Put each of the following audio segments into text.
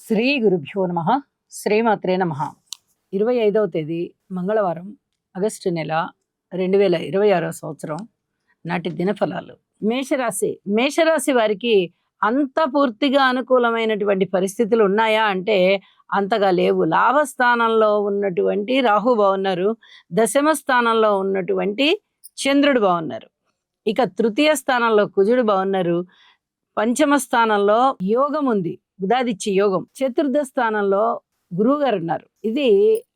శ్రీ గురుభ్యో నమ. శ్రీమాత్రే నమ. 25వ తేదీ మంగళవారం, ఆగస్టు నెల 2026 సంవత్సరం నాటి దినఫలాలు. మేషరాశి వారికి అంత పూర్తిగా అనుకూలమైనటువంటి పరిస్థితులు ఉన్నాయా అంటే అంతగా లేవు. లాభస్థానంలో ఉన్నటువంటి రాహు బాగున్నారు, దశమ స్థానంలో ఉన్నటువంటి చంద్రుడు బాగున్నారు, ఇక తృతీయ స్థానంలో కుజుడు బాగున్నారు, పంచమ స్థానంలో యోగం ఉంది, బుధాదిత్య యోగం, చతుర్థ స్థానంలో గురువు గారు ఉన్నారు. ఇది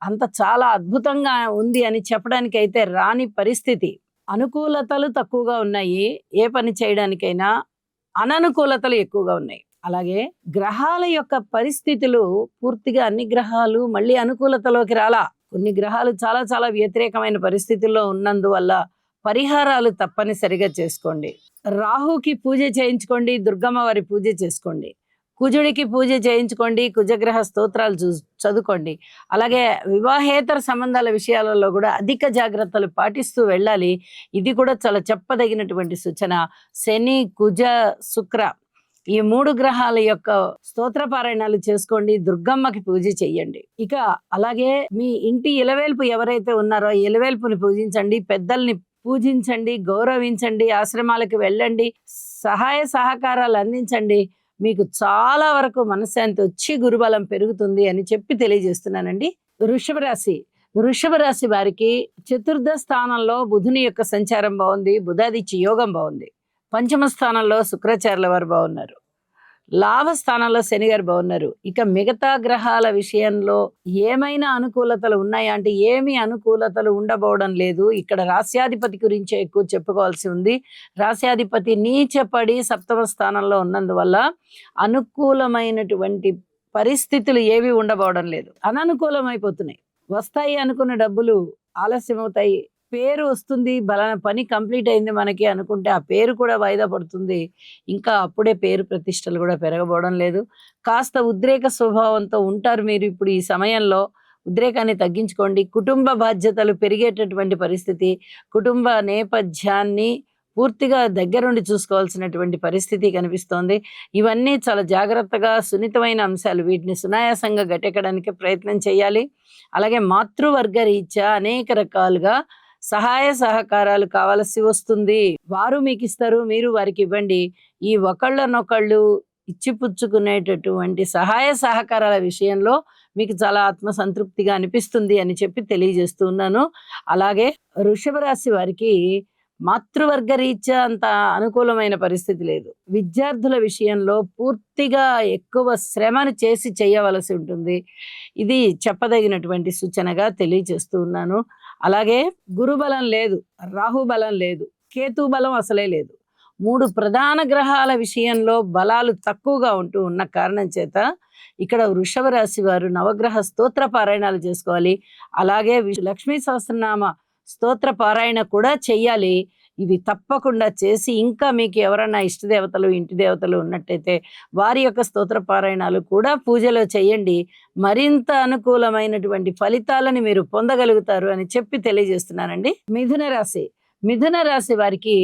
అంత చాలా అద్భుతంగా ఉంది అని చెప్పడానికి అయితే రాని పరిస్థితి. అనుకూలతలు తక్కువగా ఉన్నాయి, ఏ పని చేయడానికైనా అననుకూలతలు ఎక్కువగా ఉన్నాయి. అలాగే గ్రహాల యొక్క పరిస్థితులు పూర్తిగా అన్ని గ్రహాలు మళ్ళీ అనుకూలతలోకి రాలా. కొన్ని గ్రహాలు చాలా చాలా వ్యతిరేకమైన పరిస్థితుల్లో ఉన్నందువల్ల పరిహారాలు తప్పనిసరిగా చేసుకోండి. రాహుకి పూజ చేయించుకోండి, దుర్గమ్మ వారి పూజ చేసుకోండి, కుజుడికి పూజ చేయించుకోండి, కుజగ్రహ స్తోత్రాలు చదువుకోండి. అలాగే వివాహేతర సంబంధాల విషయాలలో కూడా అధిక జాగ్రత్తలు పాటిస్తూ వెళ్ళాలి. ఇది కూడా చాలా చెప్పదగినటువంటి సూచన. శని, కుజ, శుక్ర ఈ 3 గ్రహాల యొక్క స్తోత్ర పారాయణాలు చేసుకోండి, దుర్గమ్మకి పూజ చెయ్యండి. ఇక అలాగే మీ ఇంటి ఇలవేల్పు ఎవరైతే ఉన్నారో ఇలవేల్పుని పూజించండి, పెద్దల్ని పూజించండి, గౌరవించండి, ఆశ్రమాలకు వెళ్ళండి, సహాయ సహకారాలు అందించండి. మీకు చాలా వరకు మనశ్శాంతి వచ్చి గురుబలం పెరుగుతుంది అని చెప్పి తెలియజేస్తున్నానండి. వృషభ రాశి వారికి చతుర్థ స్థానంలో బుధుని యొక్క సంచారం బాగుంది, బుధాదిత్య యోగం బాగుంది, పంచమ స్థానంలో శుక్రాచార్యుల వారు బాగున్నారు, లాభ స్థానంలో శని గారు బాగున్నారు. ఇక మిగతా గ్రహాల విషయంలో ఏమైనా అనుకూలతలు ఉన్నాయా అంటే ఏమీ అనుకూలతలు ఉండబోవడం లేదు. ఇక్కడ రాస్యాధిపతి గురించి ఎక్కువ చెప్పుకోవాల్సి ఉంది. రాస్యాధిపతి నీచపడి సప్తమ స్థానంలో ఉన్నందువల్ల అనుకూలమైనటువంటి పరిస్థితులు ఏవి ఉండబోవడం లేదు, అననుకూలమైపోతున్నాయి. వస్తాయి అనుకున్న డబ్బులు ఆలస్యం అవుతాయి, పేరు వస్తుంది, బలానా పని కంప్లీట్ అయింది మనకి అనుకుంటే ఆ పేరు కూడా వాయిదా పడుతుంది. ఇంకా అప్పుడే పేరు ప్రతిష్టలు కూడా పెరగబోవడం లేదు. కాస్త ఉద్రేక స్వభావంతో ఉంటారు మీరు ఇప్పుడు. ఈ సమయంలో ఉద్రేకాన్ని తగ్గించుకోండి. కుటుంబ బాధ్యతలు పెరిగేటటువంటి పరిస్థితి, కుటుంబ నేపథ్యాన్ని పూర్తిగా దగ్గరుండి చూసుకోవాల్సినటువంటి పరిస్థితి కనిపిస్తోంది. ఇవన్నీ చాలా జాగ్రత్తగా సున్నితమైన అంశాలు, వీటిని సునాయాసంగా గట్టెక్కడానికి ప్రయత్నం చేయాలి. అలాగే మాతృవర్గ రీత్యా అనేక రకాలుగా సహాయ సహకారాలు కావాల్సి వస్తుంది. వారు మీకు ఇస్తారు, మీరు వారికి ఇవ్వండి. ఈ ఒకళ్ళనొకళ్ళు ఇచ్చిపుచ్చుకునేటటువంటి సహాయ సహకారాల విషయంలో మీకు చాలా ఆత్మసంతృప్తిగా అనిపిస్తుంది అని చెప్పి తెలియజేస్తూ ఉన్నాను. అలాగే వృషభ రాశి వారికి మాతృవర్గ రీత్యా అంత అనుకూలమైన పరిస్థితి లేదు. విద్యార్థుల విషయంలో పూర్తిగా ఎక్కువ శ్రమను చేసి చేయవలసి ఉంటుంది. ఇది చెప్పదగినటువంటి సూచనగా తెలియజేస్తూ ఉన్నాను. అలాగే గురుబలం లేదు, రాహుబలం లేదు, కేతు బలం అసలే లేదు. 3 ప్రధాన గ్రహాల విషయంలో బలాలు తక్కువగా ఉంటూ ఉన్న కారణం చేత ఇక్కడ వృషభ రాశి వారు నవగ్రహ స్తోత్ర పారాయణాలు చేసుకోవాలి. అలాగే లక్ష్మీ సహస్రనామ స్తోత్ర పారాయణ కూడా చెయ్యాలి. ఇవి తప్పకుండా చేసి ఇంకా మీకు ఎవరన్నా ఇష్టదేవతలు, ఇంటి దేవతలు ఉన్నట్టయితే వారి యొక్క స్తోత్ర పారాయణాలు కూడా పూజలో చేయండి. మరింత అనుకూలమైనటువంటి ఫలితాలను మీరు పొందగలుగుతారు అని చెప్పి తెలియజేస్తున్నానండి. మిథున రాశి వారికి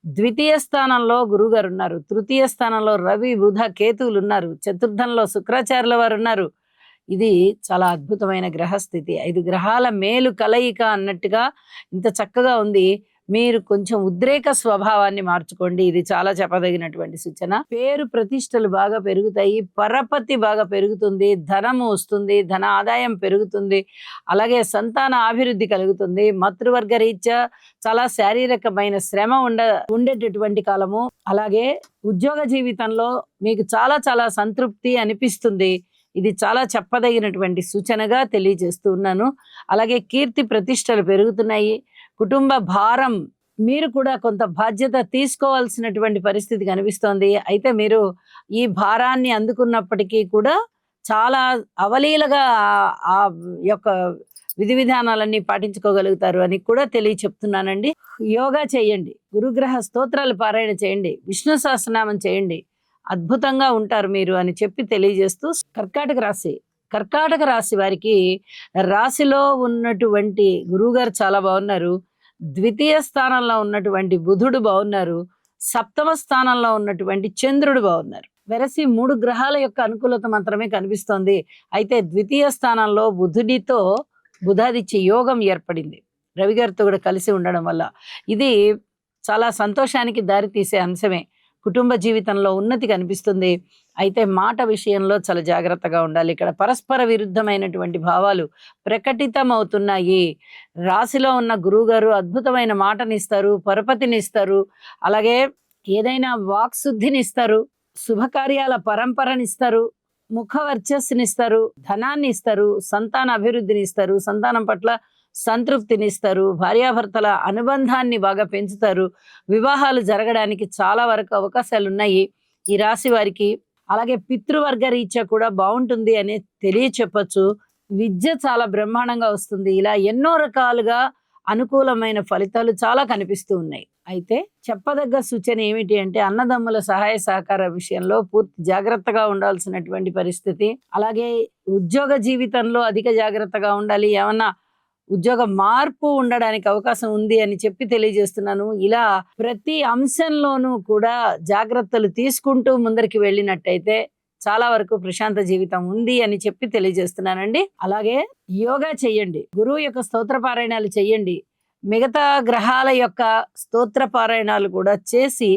ద్వితీయ స్థానంలో గురువుగారు ఉన్నారు, తృతీయ స్థానంలో రవి, బుధ, కేతువులు ఉన్నారు, చతుర్థంలో శుక్రాచార్యుల వారు ఉన్నారు. ఇది చాలా అద్భుతమైన గ్రహస్థితి. 5 గ్రహాల మేలు కలయిక అన్నట్టుగా ఇంత చక్కగా ఉంది. మీరు కొంచెం ఉద్రేక స్వభావాన్ని మార్చుకోండి, ఇది చాలా చెప్పదగినటువంటి సూచన. పేరు ప్రతిష్టలు బాగా పెరుగుతాయి, పరపతి బాగా పెరుగుతుంది, ధనము వస్తుంది, ధన ఆదాయం పెరుగుతుంది, అలాగే సంతాన అభివృద్ధి కలుగుతుంది. మాతృవర్గ రీత్యా చాలా శారీరకమైన శ్రమ ఉండేటటువంటి కాలము. అలాగే ఉద్యోగ జీవితంలో మీకు చాలా చాలా సంతృప్తి అనిపిస్తుంది. ఇది చాలా చెప్పదగినటువంటి సూచనగా తెలియజేస్తూ ఉన్నాను. అలాగే కీర్తి ప్రతిష్టలు పెరుగుతున్నాయి. కుటుంబ భారం, మీరు కూడా కొంత బాధ్యత తీసుకోవాల్సినటువంటి పరిస్థితి కనిపిస్తోంది. అయితే మీరు ఈ భారాన్ని అందుకున్నప్పటికీ కూడా చాలా అవలీలగా ఆ యొక్క విధి విధానాలన్నీ పాటించుకోగలుగుతారు అని కూడా తెలియచెప్తున్నానండి. యోగా చేయండి, గురుగ్రహ స్తోత్రాలు పారాయణ చేయండి, విష్ణు సహస్రనామం చేయండి, అద్భుతంగా ఉంటారు మీరు అని చెప్పి తెలియజేస్తూ కర్కాటక రాశి వారికి రాశిలో ఉన్నటువంటి గురువుగారు చాలా బాగున్నారు, ద్వితీయ స్థానంలో ఉన్నటువంటి బుధుడు బాగున్నారు, సప్తమ స్థానంలో ఉన్నటువంటి చంద్రుడు బాగున్నారు. వెరసి 3 గ్రహాల యొక్క అనుకూలత మాత్రమే కనిపిస్తోంది. అయితే ద్వితీయ స్థానంలో బుధుడితో బుధాదిత్య యోగం ఏర్పడింది. రవి గారితో కూడా కలిసి ఉండడం వల్ల. ఇది చాలా సంతోషానికి దారితీసే అంశమే. కుటుంబ జీవితంలో ఉన్నతి కనిపిస్తుంది. అయితే మాట విషయంలో చాలా జాగ్రత్తగా ఉండాలి. ఇక్కడ పరస్పర విరుద్ధమైనటువంటి భావాలు ప్రకటితమవుతున్నాయి. రాశిలో ఉన్న గురువుగారు అద్భుతమైన మాటనిస్తారు, పరపతినిస్తారు. అలాగే ఏదైనా వాక్శుద్ధినిస్తారు, శుభకార్యాల పరంపరనిస్తారు, ముఖ వర్చస్సునిస్తారు, ధనాన్ని ఇస్తారు, సంతాన అభివృద్ధిని ఇస్తారు, సంతానం పట్ల సంతృప్తినిస్తారు, భార్యాభర్తల అనుబంధాన్ని బాగా పెంచుతారు, వివాహాలు జరగడానికి చాలా వరకు అవకాశాలున్నాయి ఈ రాశి వారికి. అలాగే పితృవర్గ రీత్యా కూడా బాగుంటుంది అని తెలియచెప్పొచ్చు. విద్య చాలా బ్రహ్మాండంగా వస్తుంది. ఇలా ఎన్నో రకాలుగా అనుకూలమైన ఫలితాలు చాలా కనిపిస్తూ ఉన్నాయి. అయితే చెప్పదగ్గ సూచన ఏమిటి అంటే అన్నదమ్ముల సహాయ సహకార విషయంలో పూర్తి జాగ్రత్తగా ఉండాల్సినటువంటి పరిస్థితి. అలాగే ఉద్యోగ జీవితంలో అధిక జాగ్రత్తగా ఉండాలి. ఏమన్నా ఉద్యోగ మార్పు ఉండడానికి అవకాశం ఉంది అని చెప్పి తెలియజేస్తున్నాను. ఇలా ప్రతి అంశంలోనూ కూడా జాగ్రత్తలు తీసుకుంటూ ముందరికి వెళ్ళినట్టయితే చాలా వరకు ప్రశాంత జీవితం ఉంది అని చెప్పి తెలియజేస్తున్నానండి. అలాగే యోగా చెయ్యండి, గురువు యొక్క స్తోత్ర పారాయణాలు చెయ్యండి, మిగతా గ్రహాల యొక్క స్తోత్ర పారాయణాలు కూడా చేసి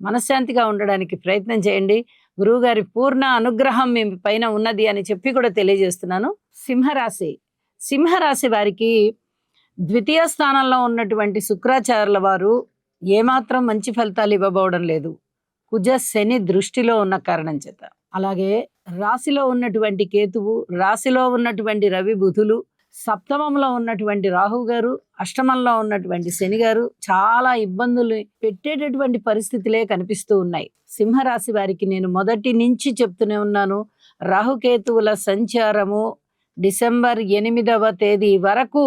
మనశ్శాంతిగా ఉండడానికి ప్రయత్నం చేయండి. గురువు గారి పూర్ణ అనుగ్రహం మీ పైన ఉన్నది అని చెప్పి కూడా తెలియజేస్తున్నాను. సింహరాశి. సింహరాశి వారికి ద్వితీయ స్థానంలో ఉన్నటువంటి శుక్రాచార్యుల వారు ఏమాత్రం మంచి ఫలితాలు ఇవ్వబోవడం లేదు, కుజ శని దృష్టిలో ఉన్న కారణం చేత. అలాగే రాశిలో ఉన్నటువంటి కేతువు, రాశిలో ఉన్నటువంటి రవి బుధులు, సప్తమంలో ఉన్నటువంటి రాహు గారు, అష్టమంలో ఉన్నటువంటి శని గారు చాలా ఇబ్బందులు పెట్టేటటువంటి పరిస్థితులే కనిపిస్తూ ఉన్నాయి. సింహరాశి వారికి నేను మొదటి నుంచి చెప్తూనే ఉన్నాను, రాహుకేతువుల సంచారము డిసెంబర్ 8వ తేదీ వరకు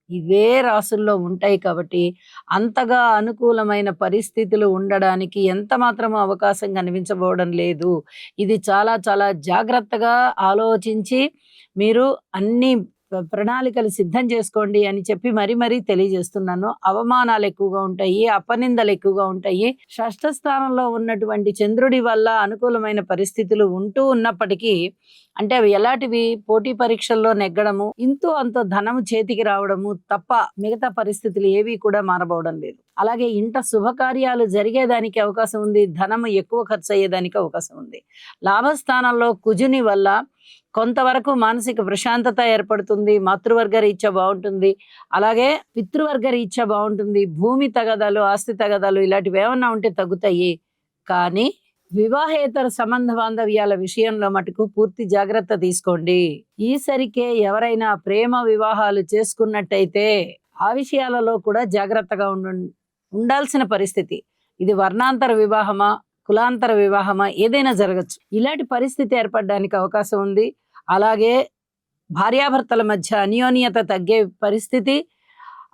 ఇవే రాసుల్లో ఉంటాయి కాబట్టి అంతగా అనుకూలమైన పరిస్థితులు ఉండడానికి ఎంత మాత్రం అవకాశం కనిపించబోవడం లేదు. ఇది చాలా చాలా జాగ్రత్తగా ఆలోచించి మీరు అన్ని ప్రణాళికలు సిద్ధం చేసుకోండి అని చెప్పి మరీ తెలియజేస్తున్నాను. అవమానాలు ఎక్కువగా ఉంటాయి, అపనిందలు ఎక్కువగా ఉంటాయి. షష్ఠ స్థానంలో ఉన్నటువంటి చంద్రుడి వల్ల అనుకూలమైన పరిస్థితులు ఉంటూ ఉన్నప్పటికీ, అంటే అవి ఎలాంటివి, పోటీ పరీక్షల్లో నెగ్గడము, ఇంతో అంతో ధనము చేతికి రావడము తప్ప మిగతా పరిస్థితులు ఏవి కూడా మారబోవడం లేదు. అలాగే ఇంట శుభకార్యాలు జరిగేదానికి అవకాశం ఉంది, ధనము ఎక్కువ ఖర్చు అయ్యేదానికి అవకాశం ఉంది. లాభస్థానంలో కుజుని వల్ల కొంతవరకు మానసిక ప్రశాంతత ఏర్పడుతుంది, మాతృవర్గ రీత్యా బాగుంటుంది, అలాగే పితృవర్గ రీత్యా బాగుంటుంది. భూమి తగదాలు, ఆస్తి తగదాలు ఇలాంటివి ఏమన్నా ఉంటే తగ్గుతాయి. కానీ వివాహేతర సంబంధ బాంధవ్యాల విషయంలో మటుకు పూర్తి జాగ్రత్త తీసుకోండి. ఈసరికే ఎవరైనా ప్రేమ వివాహాలు చేసుకున్నట్టయితే ఆ విషయాలలో కూడా జాగ్రత్తగా ఉండాల్సిన పరిస్థితి. ఇది వర్ణాంతర వివాహమా, కులాంతర వివాహమా, ఏదైనా జరగచ్చు. ఇలాంటి పరిస్థితి ఏర్పడడానికి అవకాశం ఉంది. అలాగే భార్యాభర్తల మధ్య అన్యోన్యత తగ్గే పరిస్థితి,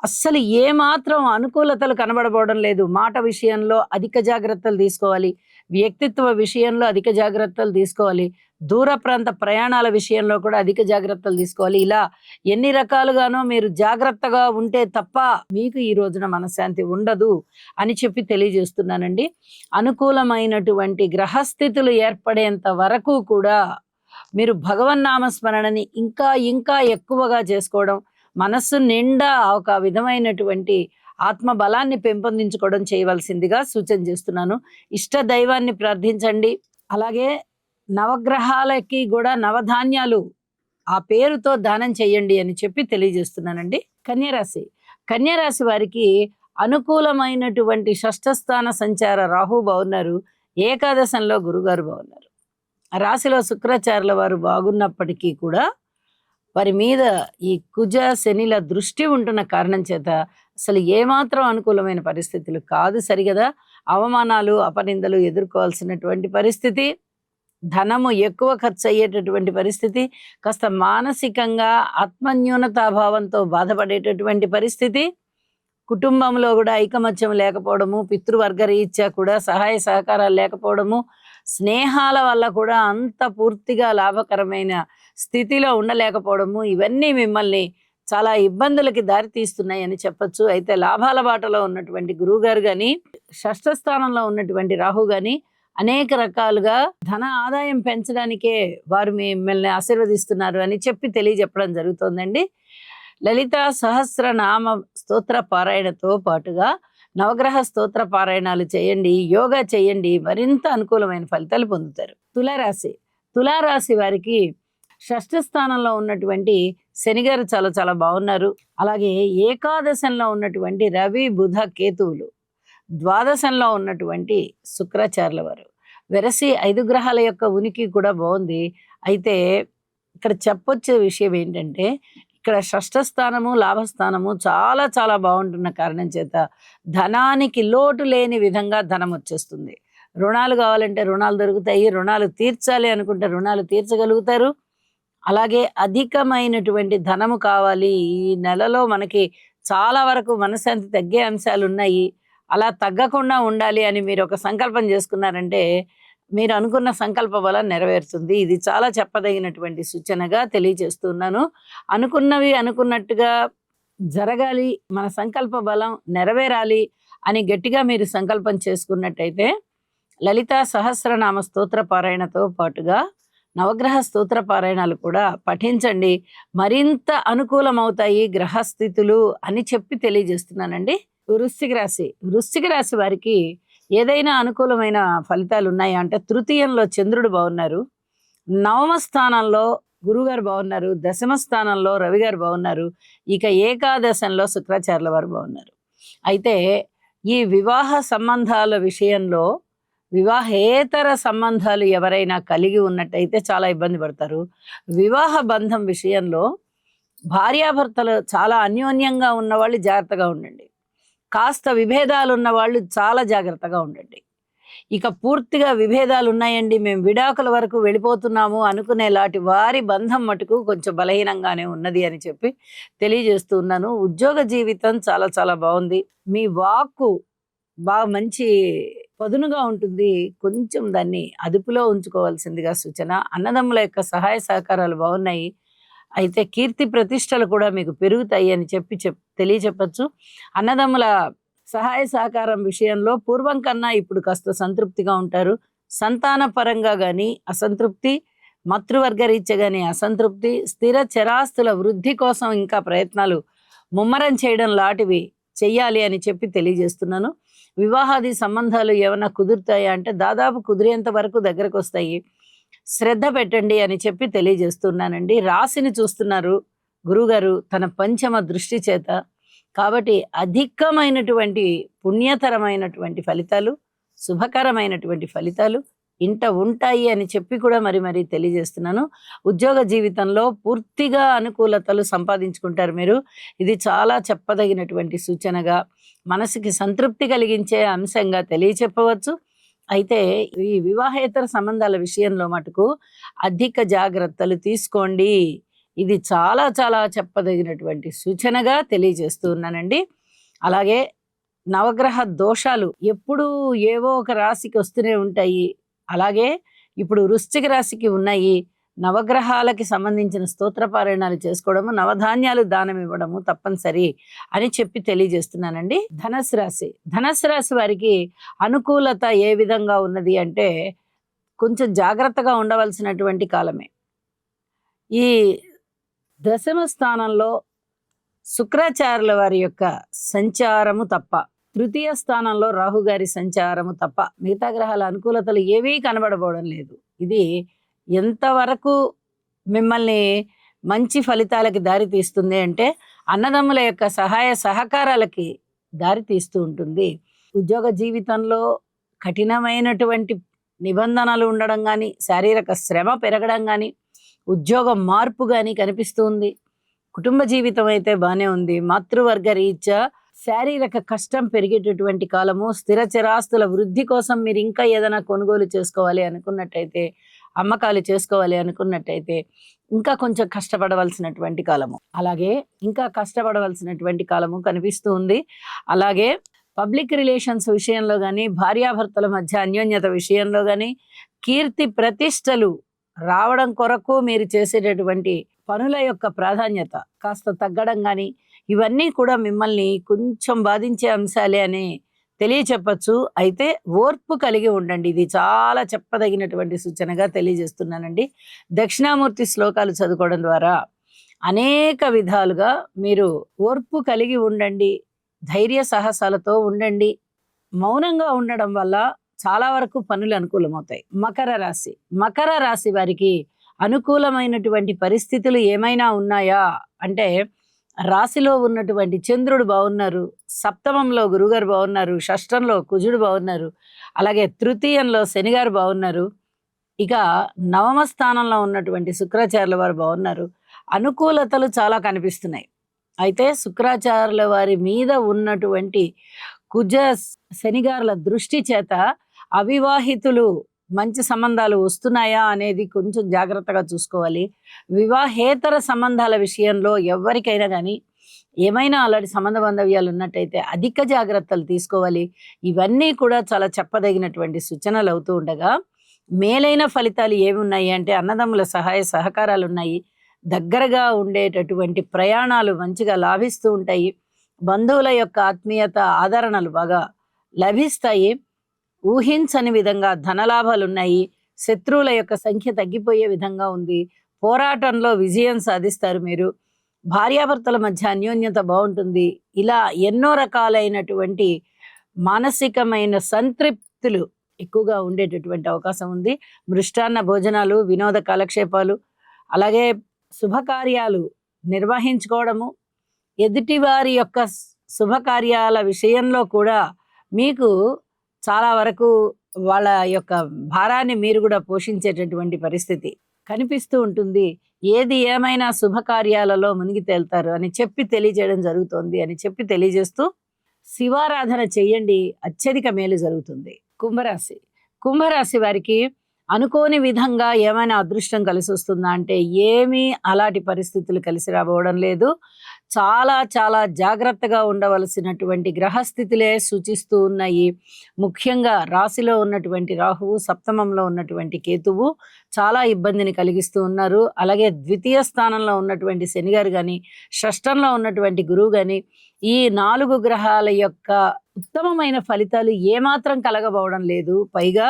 అస్సలు ఏమాత్రం అనుకూలతలు కనబడబోవడం లేదు. మాట విషయంలో అధిక జాగ్రత్తలు తీసుకోవాలి, వ్యక్తిత్వ విషయంలో అధిక జాగ్రత్తలు తీసుకోవాలి, దూర ప్రాంత ప్రయాణాల విషయంలో కూడా అధిక జాగ్రత్తలు తీసుకోవాలి. ఇలా ఎన్ని రకాలుగానో మీరు జాగ్రత్తగా ఉంటే తప్ప మీకు ఈ రోజున మనశ్శాంతి ఉండదు అని చెప్పి తెలియజేస్తున్నానండి. అనుకూలమైనటువంటి గ్రహస్థితులు ఏర్పడేంత వరకు కూడా మీరు భగవన్నామస్మరణని ఇంకా ఎక్కువగా చేసుకోవడం, మనస్సు నిండా ఒక విధమైనటువంటి ఆత్మ బలాన్ని పెంపొందించుకోవడం చేయవలసిందిగా సూచన చేస్తున్నాను. ఇష్ట దైవాన్ని ప్రార్థించండి. అలాగే నవగ్రహాలకి కూడా నవధాన్యాలు ఆ పేరుతో దానం చేయండి అని చెప్పి తెలియజేస్తున్నానండి. కన్యరాశి. కన్యరాశి వారికి అనుకూలమైనటువంటి షష్ఠస్థాన సంచార రాహు బాగున్నారు, ఏకాదశంలో గురుగారు బాగున్నారు. రాశిలో శుక్రాచార్యుల వారు బాగున్నప్పటికీ కూడా వారి మీద ఈ కుజ శనిల దృష్టి ఉంటున్న కారణం చేత అసలు ఏమాత్రం అనుకూలమైన పరిస్థితులు కాదు సరిగదా. అవమానాలు, అపనిందలు ఎదుర్కోవాల్సినటువంటి పరిస్థితి, ధనము ఎక్కువ ఖర్చు అయ్యేటటువంటి పరిస్థితి, కాస్త మానసికంగా ఆత్మన్యూనతాభావంతో బాధపడేటటువంటి పరిస్థితి, కుటుంబంలో కూడా ఐకమత్యం లేకపోవడము, పితృవర్గ రీత్యా కూడా సహాయ సహకారాలు లేకపోవడము, స్నేహాల వల్ల కూడా అంత పూర్తిగా లాభకరమైన స్థితిలో ఉండలేకపోవడము, ఇవన్నీ మిమ్మల్ని చాలా ఇబ్బందులకి దారి తీస్తున్నాయి అని చెప్పొచ్చు. అయితే లాభాల బాటలో ఉన్నటువంటి గురువుగారు కానీ, షష్ఠ స్థానంలో ఉన్నటువంటి రాహు కానీ అనేక రకాలుగా ధన ఆదాయం పెంచడానికే వారు మిమ్మల్ని ఆశీర్వదిస్తున్నారు అని చెప్పి తెలియజెప్పడం జరుగుతోందండి. లలితా సహస్రనామ స్తోత్ర పారాయణతో పాటుగా నవగ్రహ స్తోత్ర పారాయణాలు చేయండి, యోగా చేయండి, మరింత అనుకూలమైన ఫలితాలు పొందుతారు. తులారాశి. తులారాశి వారికి షష్ఠ స్థానంలో ఉన్నటువంటి శనిగారు చాలా చాలా బాగున్నారు. అలాగే ఏకాదశంలో ఉన్నటువంటి రవి, బుధ, కేతువులు, ద్వాదశంలో ఉన్నటువంటి శుక్రాచార్యుల వారు, వెరసి 5 గ్రహాల యొక్క ఉనికి కూడా బాగుంది. అయితే ఇక్కడ చెప్పొచ్చే విషయం ఏంటంటే, ఇక్కడ షష్ఠ స్థానము, లాభస్థానము చాలా చాలా బాగుంటున్న కారణం చేత ధనానికి లోటు లేని విధంగా ధనం వచ్చేస్తుంది. రుణాలు కావాలంటే రుణాలు దొరుకుతాయి, రుణాలు తీర్చాలి అనుకుంటే రుణాలు తీర్చగలుగుతారు. అలాగే అధికమైనటువంటి ధనము కావాలి, ఈ నెలలో మనకి చాలా వరకు మనశ్శాంతి తగ్గే అంశాలు ఉన్నాయి, అలా తగ్గకుండా ఉండాలి అని మీరు ఒక సంకల్పం చేసుకున్నారంటే మీరు అనుకున్న సంకల్ప బలం నెరవేరుతుంది. ఇది చాలా చెప్పదగినటువంటి సూచనగా తెలియజేస్తున్నాను. అనుకున్నవి అనుకున్నట్టుగా జరగాలి, మన సంకల్ప బలం నెరవేరాలి అని గట్టిగా మీరు సంకల్పం చేసుకున్నట్టయితే లలితా సహస్రనామ స్తోత్ర పారాయణతో పాటుగా నవగ్రహ స్తోత్ర పారాయణాలు కూడా పఠించండి, మరింత అనుకూలమవుతాయి గ్రహస్థితులు అని చెప్పి తెలియజేస్తున్నానండి. వృశ్చిక రాశి. వృశ్చిక రాశి వారికి ఏదైనా అనుకూలమైన ఫలితాలు ఉన్నాయా అంటే, తృతీయంలో చంద్రుడు బాగున్నారు, నవమ స్థానంలో గురుగారు బాగున్నారు, దశమ స్థానంలో రవి గారు బాగున్నారు, ఇక ఏకాదశంలో శుక్రాచార్యుల వారు బాగున్నారు. అయితే ఈ వివాహ సంబంధాల విషయంలో వివాహేతర సంబంధాలు ఎవరైనా కలిగి ఉన్నట్టయితే చాలా ఇబ్బంది పడతారు. వివాహ బంధం విషయంలో భార్యాభర్తలు చాలా అన్యోన్యంగా ఉన్నవాళ్ళు జాగ్రత్తగా ఉండండి. కాస్త విభేదాలు ఉన్న వాళ్ళు చాలా జాగ్రత్తగా ఉండండి. ఇక పూర్తిగా విభేదాలు ఉన్నాయండి, మేము విడాకుల వరకు వెళ్ళిపోతున్నాము అనుకునేలాంటి వారి బంధం మటుకు కొంచెం బలహీనంగానే ఉన్నది అని చెప్పి తెలియజేస్తూ ఉన్నాను. ఉద్యోగ జీవితం చాలా చాలా బాగుంది. మీ వాక్కు బాగా మంచి పదునుగా ఉంటుంది, కొంచెం దాన్ని అదుపులో ఉంచుకోవాల్సిందిగా సూచన. అన్నదమ్ముల యొక్క సహాయ సహకారాలు బాగున్నాయి. అయితే కీర్తి ప్రతిష్టలు కూడా మీకు పెరుగుతాయి అని చెప్పి తెలియచెప్పచ్చు. అన్నదమ్ముల సహాయ సహకారం విషయంలో పూర్వం కన్నా ఇప్పుడు కాస్త సంతృప్తిగా ఉంటారు. సంతాన పరంగా కానీ అసంతృప్తి, మాతృవర్గ రీత్యా కానీ అసంతృప్తి, స్థిర చరాస్తుల వృద్ధి కోసం ఇంకా ప్రయత్నాలు ముమ్మరం చేయడం లాంటివి చెయ్యాలి అని చెప్పి తెలియజేస్తున్నాను. వివాహాది సంబంధాలు ఏమైనా కుదురుతాయా అంటే దాదాపు కుదిరేంత వరకు దగ్గరకు వస్తాయి, శ్రద్ధ పెట్టండి అని చెప్పి తెలియజేస్తున్నానండి. రాశిని చూస్తున్నారు గురుగారు తన పంచమ దృష్టి చేత, కాబట్టి అధికమైనటువంటి పుణ్యతరమైనటువంటి ఫలితాలు, శుభకరమైనటువంటి ఫలితాలు ఇంట ఉంటాయి అని చెప్పి కూడా మరి తెలియజేస్తున్నాను. ఉద్యోగ జీవితంలో పూర్తిగా అనుకూలతలు సంపాదించుకుంటారు మీరు. ఇది చాలా చెప్పదగినటువంటి సూచనగా, మనసుకి సంతృప్తి కలిగించే అంశంగా తెలియచెప్పవచ్చు. అయితే ఈ వివాహేతర సంబంధాల విషయంలో మటుకు అధిక జాగ్రత్తలు తీసుకోండి. ఇది చాలా చాలా చెప్పదగినటువంటి సూచనగా తెలియజేస్తూ ఉన్నానండి. అలాగే నవగ్రహ దోషాలు ఎప్పుడూ ఏవో ఒక రాశికి వస్తూనే ఉంటాయి. అలాగే ఇప్పుడు వృశ్చిక రాశికి ఉన్నాయి. నవగ్రహాలకి సంబంధించిన స్తోత్రపారాయణాలు చేసుకోవడము, నవధాన్యాలు దానం ఇవ్వడము తప్పనిసరి అని చెప్పి తెలియజేస్తున్నానండి. ధనుస్సు రాశి. ధనుస్సు రాశి వారికి అనుకూలత ఏ విధంగా ఉన్నది అంటే, కొంచెం జాగ్రత్తగా ఉండవలసినటువంటి కాలమే. ఈ దశమ స్థానంలో శుక్రాచార్యుల వారి యొక్క సంచారము తప్ప, తృతీయ స్థానంలో రాహుగారి సంచారము తప్ప మిగతా గ్రహాల అనుకూలతలు ఏవీ కనబడబోవడం లేదు. ఇది ఎంతవరకు మిమ్మల్ని మంచి ఫలితాలకి దారి తీస్తుంది అంటే, అన్నదమ్ముల యొక్క సహాయ సహకారాలకి దారి తీస్తూ ఉంటుంది. ఉద్యోగ జీవితంలో కఠినమైనటువంటి నిబంధనలు ఉండడం కానీ, శారీరక శ్రమ పెరగడం కానీ, ఉద్యోగ మార్పు కానీ కనిపిస్తుంది. కుటుంబ జీవితం అయితే బాగానే ఉంది. మాతృవర్గ రీత్యా శారీరక కష్టం పెరిగేటటువంటి కాలము. స్థిర చరాస్తుల వృద్ధి కోసం మీరు ఇంకా ఏదైనా కొనుగోలు చేసుకోవాలి అనుకున్నట్టయితే, అమ్మకాలు చేసుకోవాలి అనుకున్నట్టయితే ఇంకా కొంచెం కష్టపడవలసినటువంటి కాలము. అలాగే ఇంకా కష్టపడవలసినటువంటి కాలము కనిపిస్తూ ఉంది. అలాగే పబ్లిక్ రిలేషన్స్ విషయంలో కానీ, భార్యాభర్తల మధ్య అన్యోన్యత విషయంలో కానీ, కీర్తి ప్రతిష్టలు రావడం కొరకు మీరు చేసేటటువంటి పనుల యొక్క ప్రాధాన్యత కాస్త తగ్గడం కానీ, ఇవన్నీ కూడా మిమ్మల్ని కొంచెం బాధించే అంశాలే అని తెలియచెప్పచ్చు. అయితే ఓర్పు కలిగి ఉండండి. ఇది చాలా చెప్పదగినటువంటి సూచనగా తెలియజేస్తున్నానండి. దక్షిణామూర్తి శ్లోకాలు చదువుకోవడం ద్వారా అనేక విధాలుగా మీరు ఓర్పు కలిగి ఉండండి. ధైర్య సాహసాలతో ఉండండి. మౌనంగా ఉండడం వల్ల చాలా వరకు పనులు అనుకూలమవుతాయి. మకర రాశి. మకర రాశి వారికి అనుకూలమైనటువంటి పరిస్థితులు ఏమైనా ఉన్నాయా అంటే, రాశిలో ఉన్నటువంటి చంద్రుడు బాగున్నారు, సప్తమంలో గురుగారు బాగున్నారు, షష్టంలో కుజుడు బాగున్నారు, అలాగే తృతీయంలో శనిగారు బాగున్నారు, ఇక నవమ స్థానంలో ఉన్నటువంటి శుక్రాచార్యుల వారు బాగున్నారు. అనుకూలతలు చాలా కనిపిస్తున్నాయి. అయితే శుక్రాచార్యుల వారి మీద ఉన్నటువంటి కుజ శనిగారుల దృష్టి చేత అవివాహితులు మంచి సంబంధాలు వస్తున్నాయా అనేది కొంచెం జాగ్రత్తగా చూసుకోవాలి. వివాహేతర సంబంధాల విషయంలో ఎవరికైనా కానీ ఏమైనా అలాంటి సంబంధ బాంధవ్యాలు ఉన్నట్టయితే అధిక జాగ్రత్తలు తీసుకోవాలి. ఇవన్నీ కూడా చాలా చెప్పదగినటువంటి సూచనలు అవుతూ ఉండగా, మేలైన ఫలితాలు ఏమి ఉన్నాయి అంటే, అన్నదమ్ముల సహాయ సహకారాలు ఉన్నాయి. దగ్గరగా ఉండేటటువంటి ప్రయాణాలు మంచిగా లాభిస్తూ ఉంటాయి. బంధువుల యొక్క ఆత్మీయత ఆదరణలు బాగా లభిస్తాయి. ఊహించని విధంగా ధనలాభాలున్నాయి. శత్రువుల యొక్క సంఖ్య తగ్గిపోయే విధంగా ఉంది. పోరాటంలో విజయం సాధిస్తారు మీరు. భార్యాభర్తల మధ్య అన్యోన్యత బాగుంటుంది. ఇలా ఎన్నో రకాలైనటువంటి మానసికమైన సంతృప్తులు ఎక్కువగా ఉండేటటువంటి అవకాశం ఉంది. మృష్టాన్న భోజనాలు, వినోద కాలక్షేపాలు, అలాగే శుభకార్యాలు నిర్వహించుకోవడము, ఎదుటివారి యొక్క శుభకార్యాల విషయంలో కూడా మీకు చాలా వరకు వాళ్ళ యొక్క భారాన్ని మీరు కూడా పోషించేటటువంటి పరిస్థితి కనిపిస్తూ ఉంటుంది. ఏది ఏమైనా శుభకార్యాలలో మునిగి తేలుతారు అని చెప్పి తెలియజేయడం జరుగుతోంది అని చెప్పి తెలియజేస్తూ, శివారాధన చెయ్యండి, అత్యధిక మేలు జరుగుతుంది. కుంభరాశి. కుంభరాశి వారికి అనుకోని విధంగా ఏమైనా అదృష్టం కలిసి వస్తుందా అంటే, ఏమీ అలాంటి పరిస్థితులు కలిసి రాబోవడం లేదు. చాలా చాలా జాగ్రత్తగా ఉండవలసినటువంటి గ్రహస్థితులే సూచిస్తూ ఉన్నాయి. ముఖ్యంగా రాశిలో ఉన్నటువంటి రాహువు, సప్తమంలో ఉన్నటువంటి కేతువు చాలా ఇబ్బందిని కలిగిస్తూ ఉన్నారు. అలాగే ద్వితీయ స్థానంలో ఉన్నటువంటి శనిగారు కానీ, షష్టంలో ఉన్నటువంటి గురువు కానీ, ఈ 4 గ్రహాల యొక్క ఉత్తమమైన ఫలితాలు ఏమాత్రం కలగబోవడం లేదు. పైగా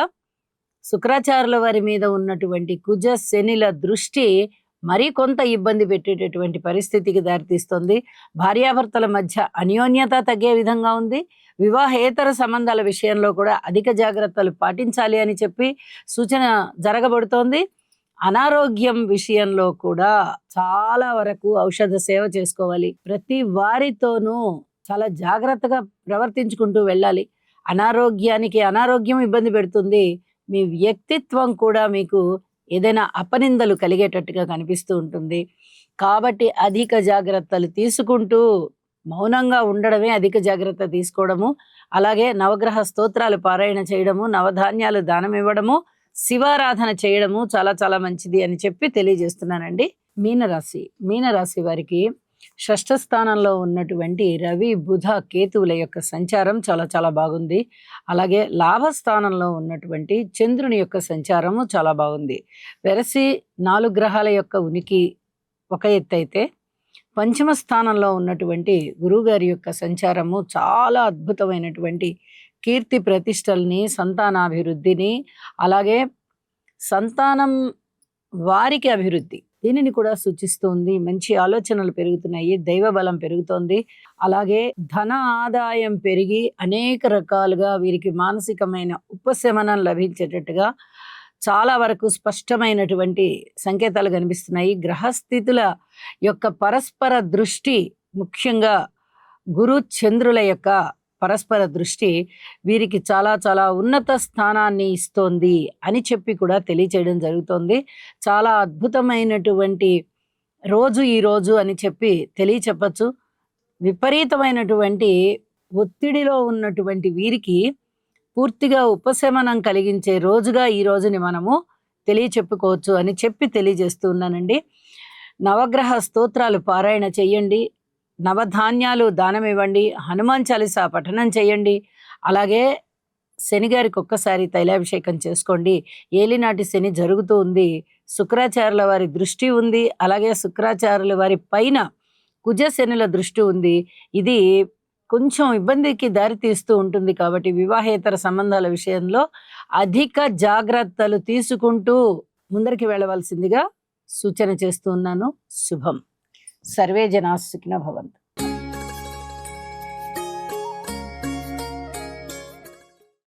శుక్రాచార్యుల వారి మీద ఉన్నటువంటి కుజ శనిల దృష్టి మరీ కొంత ఇబ్బంది పెట్టేటటువంటి పరిస్థితికి దారితీస్తుంది. భార్యాభర్తల మధ్య అన్యోన్యత తగ్గే విధంగా ఉంది. వివాహేతర సంబంధాల విషయంలో కూడా అధిక జాగ్రత్తలు పాటించాలి అని చెప్పి సూచన జరగబడుతోంది. అనారోగ్యం విషయంలో కూడా చాలా వరకు ఔషధ సేవ చేసుకోవాలి. ప్రతి వారితోనూ చాలా జాగ్రత్తగా ప్రవర్తించుకుంటూ వెళ్ళాలి. అనారోగ్యం ఇబ్బంది పెడుతుంది. మీ వ్యక్తిత్వం కూడా మీకు ఏదైనా అపనిందలు కలిగేటట్టుగా కనిపిస్తూ ఉంటుంది. కాబట్టి అధిక జాగ్రత్తలు తీసుకుంటూ మౌనంగా ఉండడమే అధిక జాగ్రత్త తీసుకోవడము, అలాగే నవగ్రహ స్తోత్రాలు పారాయణ చేయడము, నవధాన్యాలు దానం ఇవ్వడము, శివారాధన చేయడము చాలా చాలా మంచిది అని చెప్పి తెలియజేస్తున్నానండి. మీనరాశి. మీనరాశి వారికి షష్ఠ స్థానంలో ఉన్నటువంటి రవి, బుధ, కేతువుల యొక్క సంచారం చాలా చాలా బాగుంది. అలాగే లాభస్థానంలో ఉన్నటువంటి చంద్రుని యొక్క సంచారము చాలా బాగుంది. వెరసి 4 గ్రహాల యొక్క ఉనికి ఒక ఎత్తైతే, పంచమ స్థానంలో ఉన్నటువంటి గురువుగారి యొక్క సంచారము చాలా అద్భుతమైనటువంటి కీర్తి ప్రతిష్టల్ని, సంతానాభివృద్ధిని, అలాగే సంతానం వారికి అభివృద్ధి, దీనిని కూడా సూచిస్తుంది. మంచి ఆలోచనలు పెరుగుతున్నాయి, దైవ బలం పెరుగుతోంది. అలాగే ధన ఆదాయం పెరిగి అనేక రకాలుగా వీరికి మానసికమైన ఉపశమనం లభించేటట్టుగా చాలా వరకు స్పష్టమైనటువంటి సంకేతాలు కనిపిస్తున్నాయి. గ్రహస్థితుల యొక్క పరస్పర దృష్టి, ముఖ్యంగా గురు చంద్రుల యొక్క పరస్పర దృష్టి వీరికి చాలా చాలా ఉన్నత స్థానాన్ని ఇస్తోంది అని చెప్పి కూడా తెలియచేయడం జరుగుతోంది. చాలా అద్భుతమైనటువంటి రోజు ఈ రోజు అని చెప్పి తెలియచెప్పచ్చు. విపరీతమైనటువంటి ఒత్తిడిలో ఉన్నటువంటి వీరికి పూర్తిగా ఉపశమనం కలిగించే రోజుగా ఈ రోజుని మనము తెలియచెప్పుకోవచ్చు అని చెప్పి తెలియజేస్తూ ఉన్నానండి. నవగ్రహ స్తోత్రాలు పారాయణ చెయ్యండి, నవధాన్యాలు దానం ఇవ్వండి, హనుమాన్ చాలీసా పఠనం చేయండి. అలాగే శనిగారికి ఒక్కసారి తైలాభిషేకం చేసుకోండి. ఏలినాటి శని జరుగుతూ ఉంది, శుక్రాచార్యుల వారి దృష్టి ఉంది, అలాగే శుక్రాచార్యుల వారి పైన కుజ శనుల దృష్టి ఉంది. ఇది కొంచెం ఇబ్బందికి దారి తీస్తూ ఉంటుంది. కాబట్టి వివాహేతర సంబంధాల విషయంలో అధిక జాగ్రత్తలు తీసుకుంటూ ముందరికి వెళ్ళవలసిందిగా సూచన చేస్తూ ఉన్నాను. శుభం. సర్వే జనా సుఖినో భవంతు.